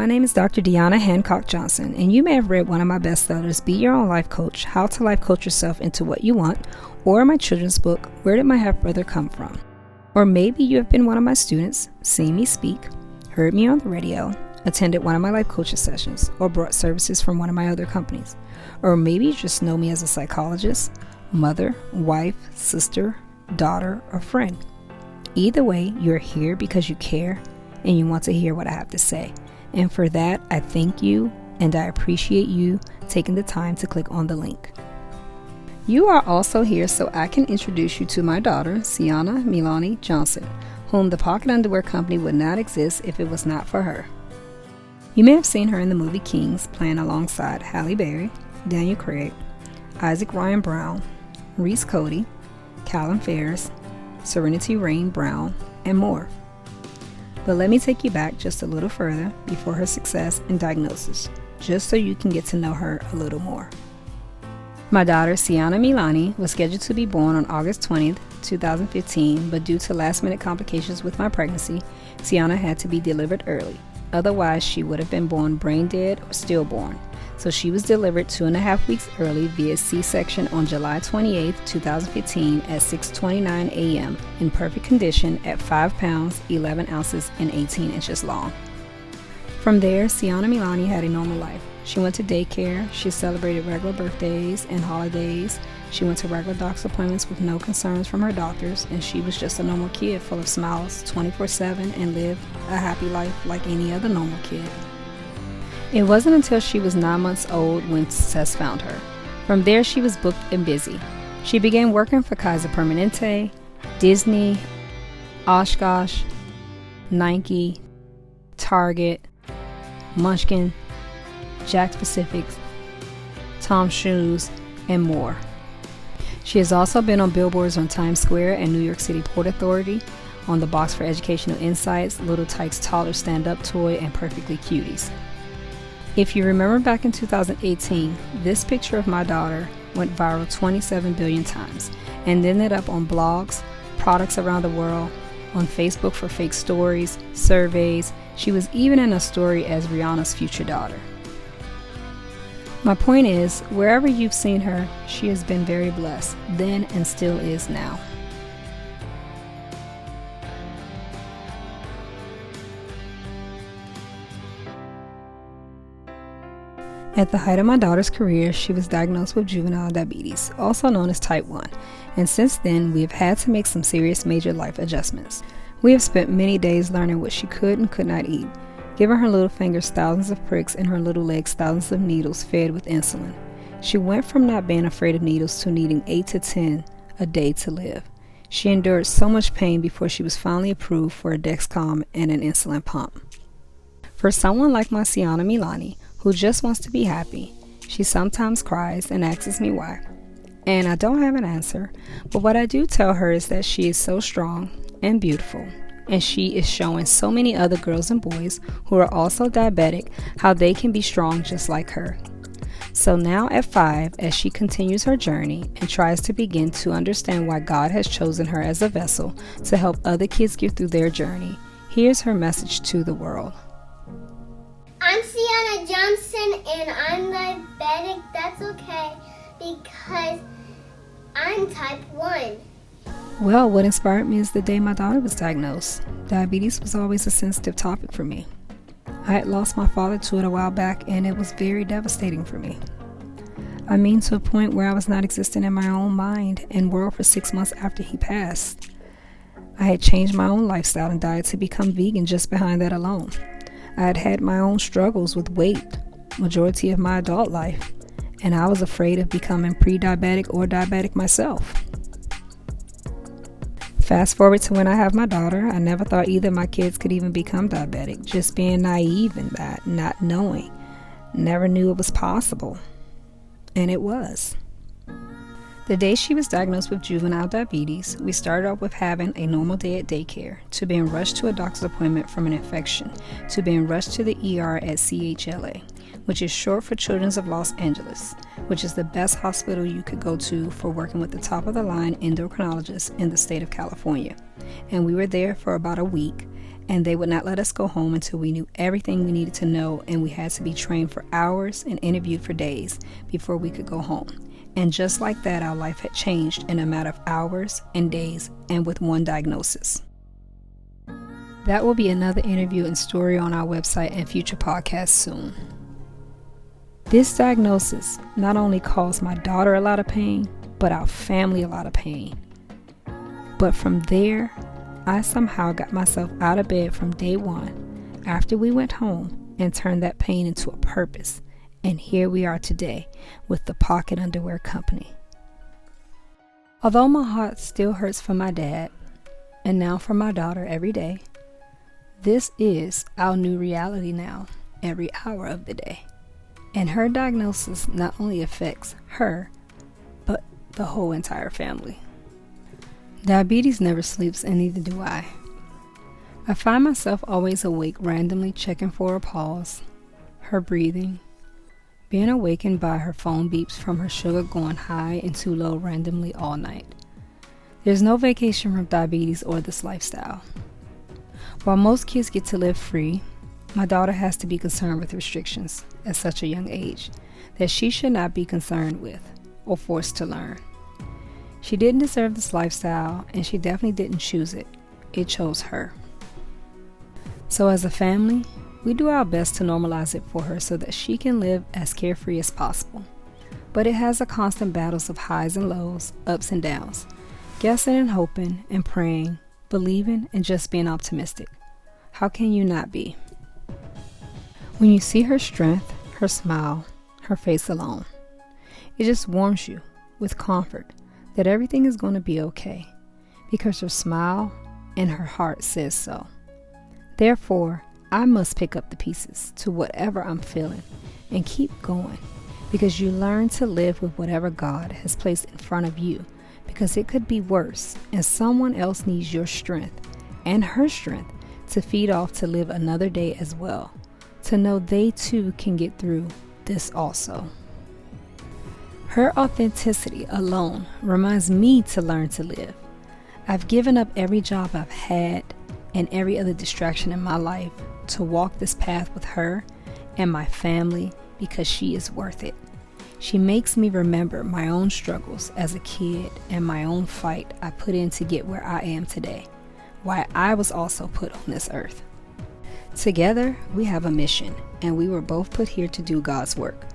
My name is Dr. Deanna Hancock Johnson, and you may have read one of my bestsellers, Be Your Own Life Coach, How to Life Coach Yourself into What You Want, or my children's book, Where Did My Half Brother Come From? Or maybe you have been one of my students, seen me speak, heard me on the radio, attended one of my life coaching sessions, or brought services from one of my other companies. Or maybe you just know me as a psychologist, mother, wife, sister, daughter, or friend. Either way, you're here because you care and you want to hear what I have to say. And for that, I thank you and I appreciate you taking the time to click on the link. You are also here so I can introduce you to my daughter, Ce'Onna Meilani Johnson, whom the pocket underwear company would not exist if it was not for her. You may have seen her in the movie Kings, playing alongside Halle Berry, Daniel Craig, Isaac Ryan Brown, Reese Cody, Callum Ferris, Serenity Rain Brown, and more. But let me take you back just a little further before her success and diagnosis, just so you can get to know her a little more. My daughter, Ce'Onna Meilani, was scheduled to be born on August 20th, 2015, but due to last-minute complications with my pregnancy, Ce'Onna had to be delivered early. Otherwise, she would have been born brain dead or stillborn. So she was delivered 2.5 weeks early via C-section on July 28, 2015 at 6:29 a.m. in perfect condition at 5 pounds, 11 ounces, and 18 inches long. From there, Ce'Onna Meilani had a normal life. She went to daycare, she celebrated regular birthdays and holidays, she went to regular doctor's appointments with no concerns from her doctors, and she was just a normal kid full of smiles 24/7 and lived a happy life like any other normal kid. It wasn't until she was 9 months old when success found her. From there, she was booked and busy. She began working for Kaiser Permanente, Disney, OshKosh, Nike, Target, Munchkins, Jakks Pacific, Tom's Shoes, and more. She has also been on billboards on Times Square and New York City Port Authority, on the box for educational insights, Little Tikes toddler stand-up toy, and Perfectly Cuties. If you remember back in 2018, this picture of my daughter went viral 27 billion times and ended up on blogs, products around the world, on Facebook for fake stories, surveys. She was even in a story as Rihanna's future daughter. My point is, wherever you've seen her, she has been very blessed, then and still is now. At the height of my daughter's career, she was diagnosed with juvenile diabetes, also known as type 1, and since then we have had to make some serious major life adjustments. We have spent many days learning what she could and could not eat, giving her little fingers thousands of pricks and her little legs thousands of needles fed with insulin. She went from not being afraid of needles to needing 8 to 10 a day to live. She endured so much pain before she was finally approved for a Dexcom and an insulin pump. For someone like my Ce'Onna Meilani, who just wants to be happy, she sometimes cries and asks me why. And I don't have an answer, but what I do tell her is that she is so strong and beautiful, and she is showing so many other girls and boys who are also diabetic how they can be strong just like her. So now at 5, as she continues her journey and tries to begin to understand why God has chosen her as a vessel to help other kids get through their journey, here's her message to the world. I'm Ce'Onna Johnson and I'm diabetic. That's okay because I'm type 1. Well, what inspired me is the day my daughter was diagnosed. Diabetes was always a sensitive topic for me. I had lost my father to it a while back and it was very devastating for me. I mean, to a point where I was not existing in my own mind and world for 6 months after he passed. I had changed my own lifestyle and diet to become vegan just behind that alone. I had had my own struggles with weight majority of my adult life, and I was afraid of becoming pre-diabetic or diabetic myself. Fast forward to when I have my daughter, I never thought either of my kids could even become diabetic, just being naive in that, not knowing. Never knew it was possible. And it was. The day she was diagnosed with juvenile diabetes, we started off with having a normal day at daycare, to being rushed to a doctor's appointment from an infection, to being rushed to the ER at CHLA, which is short for Children's of Los Angeles, which is the best hospital you could go to for working with the top-of-the-line endocrinologist in the state of California. And we were there for about a week, and they would not let us go home until we knew everything we needed to know, and we had to be trained for hours and interviewed for days before we could go home. And just like that, our life had changed in a matter of hours and days, and with one diagnosis. That will be another interview and story on our website and future podcasts soon. This diagnosis not only caused my daughter a lot of pain, but our family a lot of pain. But from there, I somehow got myself out of bed from day one after we went home and turned that pain into a purpose. And here we are today with the Pocket Underwear Company. Although my heart still hurts for my dad, and now for my daughter every day, this is our new reality now, every hour of the day. And her diagnosis not only affects her, but the whole entire family. Diabetes never sleeps, and neither do I. I find myself always awake, randomly checking for her pulse, her breathing, being awakened by her phone beeps from her sugar going high and too low randomly all night. There's no vacation from diabetes or this lifestyle. While most kids get to live free, my daughter has to be concerned with restrictions at such a young age that she should not be concerned with or forced to learn. She didn't deserve this lifestyle, and she definitely didn't choose it. It chose her. So as a family, we do our best to normalize it for her so that she can live as carefree as possible. But it has a constant battles of highs and lows, ups and downs, guessing and hoping and praying, believing and just being optimistic. How can you not be? When you see her strength, her smile, her face alone, it just warms you with comfort that everything is going to be okay because her smile and her heart says so. Therefore, I must pick up the pieces to whatever I'm feeling and keep going, because you learn to live with whatever God has placed in front of you, because it could be worse and someone else needs your strength and her strength to feed off to live another day as well, to know they too can get through this also. Her authenticity alone reminds me to learn to live. I've given up every job I've had and every other distraction in my life to walk this path with her and my family because she is worth it. She makes me remember my own struggles as a kid and my own fight I put in to get where I am today, why I was also put on this earth. Together, we have a mission, and we were both put here to do God's work,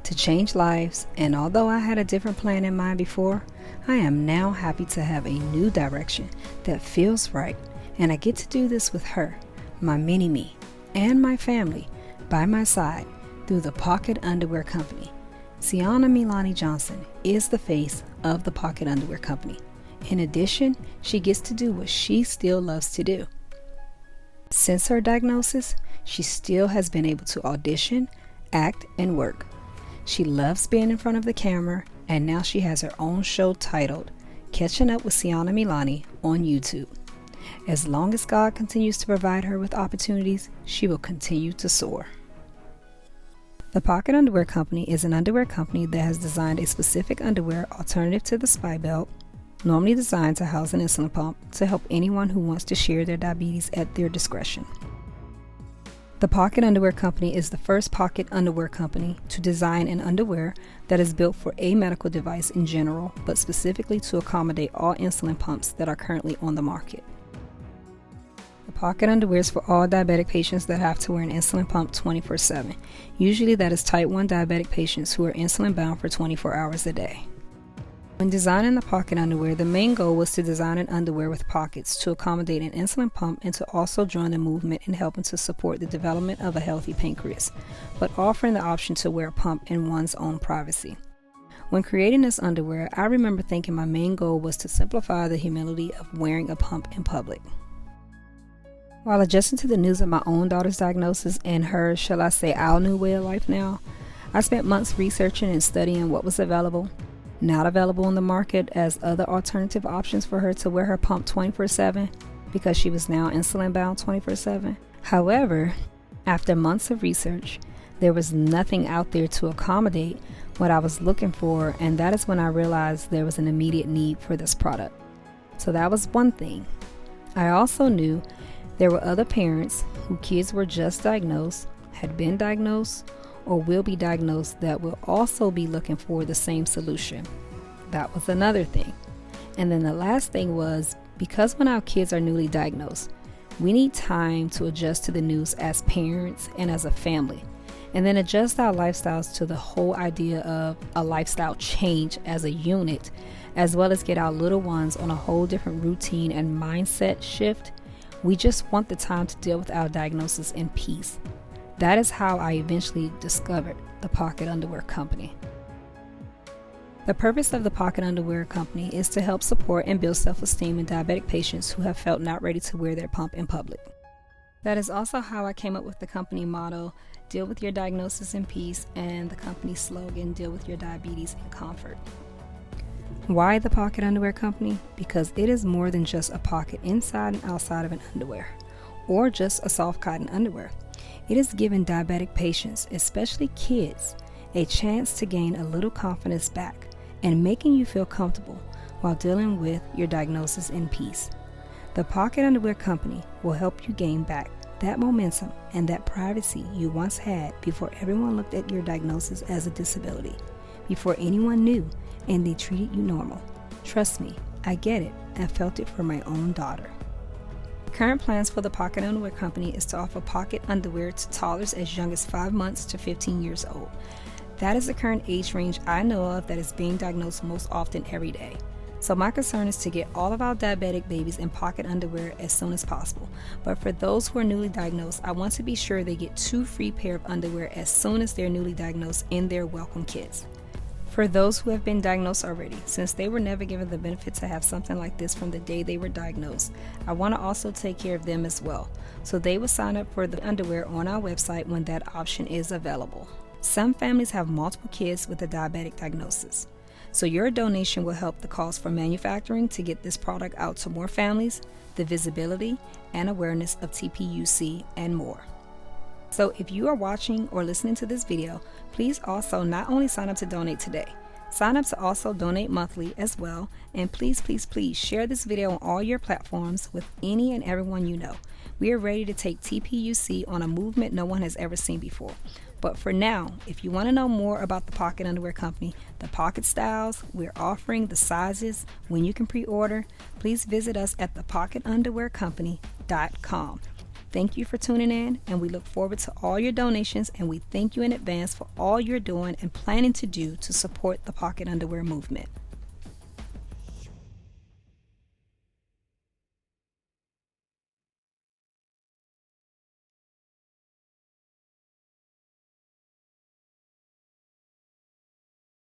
to change lives, and although I had a different plan in mind before, I am now happy to have a new direction that feels right, and I get to do this with her, my mini-me, and my family by my side through the Pocket Underwear Company. Ce'Onna Meilani Johnson is the face of the Pocket Underwear Company. In addition, she gets to do what she still loves to do. Since her diagnosis, she still has been able to audition, act, and work. She loves being in front of the camera, and now she has her own show titled Catching Up with Ce'Onna Meilani on YouTube. As long as God continues to provide her with opportunities, she will continue to soar. The Pocket Underwear Company is an underwear company that has designed a specific underwear alternative to the SPI-belt, normally designed to house an insulin pump, to help anyone who wants to share their diabetes at their discretion. The Pocket Underwear Company is the first pocket underwear company to design an underwear that is built for a medical device in general, but specifically to accommodate all insulin pumps that are currently on the market. The pocket underwear is for all diabetic patients that have to wear an insulin pump 24/7. Usually that is type 1 diabetic patients who are insulin bound for 24 hours a day. When designing the pocket underwear, the main goal was to design an underwear with pockets to accommodate an insulin pump and to also join the movement in helping to support the development of a healthy pancreas, but offering the option to wear a pump in one's own privacy. When creating this underwear, I remember thinking my main goal was to simplify the humility of wearing a pump in public. While adjusting to the news of my own daughter's diagnosis and her, shall I say, our new way of life now, I spent months researching and studying what was available, not available in the market as other alternative options for her to wear her pump 24/7 because she was now insulin bound 24/7. However, after months of research, there was nothing out there to accommodate what I was looking for, and that is when I realized there was an immediate need for this product. So that was one thing. I also knew There were other parents whose kids were just diagnosed, had been diagnosed, or will be diagnosed that will also be looking for the same solution. That was another thing. And then the last thing was, because when our kids are newly diagnosed, we need time to adjust to the news as parents and as a family, and then adjust our lifestyles to the whole idea of a lifestyle change as a unit, as well as get our little ones on a whole different routine and mindset shift. We just want the time to deal with our diagnosis in peace. That is how I eventually discovered the Pocket Underwear Company. The purpose of the Pocket Underwear Company is to help support and build self-esteem in diabetic patients who have felt not ready to wear their pump in public. That is also how I came up with the company motto, deal with your diagnosis in peace, and the company slogan, deal with your diabetes in comfort. Why the Pocket Underwear Company? Because it is more than just a pocket inside and outside of an underwear, or just a soft cotton underwear. It is giving diabetic patients, especially kids, a chance to gain a little confidence back and making you feel comfortable while dealing with your diagnosis in peace. The Pocket Underwear Company will help you gain back that momentum and that privacy you once had before everyone looked at your diagnosis as a disability, before anyone knew and they treated you normal. Trust me, I get it and felt it for my own daughter. Current plans for the Pocket Underwear Company is to offer pocket underwear to toddlers as young as 5 months to 15 years old. That is the current age range I know of that is being diagnosed most often every day. So my concern is to get all of our diabetic babies in pocket underwear as soon as possible. But for those who are newly diagnosed, I want to be sure they get 2 free pair of underwear as soon as they're newly diagnosed in their welcome kits. For those who have been diagnosed already, since they were never given the benefit to have something like this from the day they were diagnosed, I want to also take care of them as well. So they will sign up for the underwear on our website when that option is available. Some families have multiple kids with a diabetic diagnosis. So your donation will help the cause for manufacturing to get this product out to more families, the visibility and awareness of TPUC, and more. So if you are watching or listening to this video, please also not only sign up to donate today, sign up to also donate monthly as well, and please share this video on all your platforms with any and everyone you know. We are ready to take TPUC on a movement no one has ever seen before. But for now, if you want to know more about the Pocket Underwear Company, the pocket styles we're offering, the sizes, when you can pre-order, please visit us at thepocketunderwearcompany.com. Thank you for tuning in, and we look forward to all your donations, and we thank you in advance for all you're doing and planning to do to support the Pocket Underwear movement.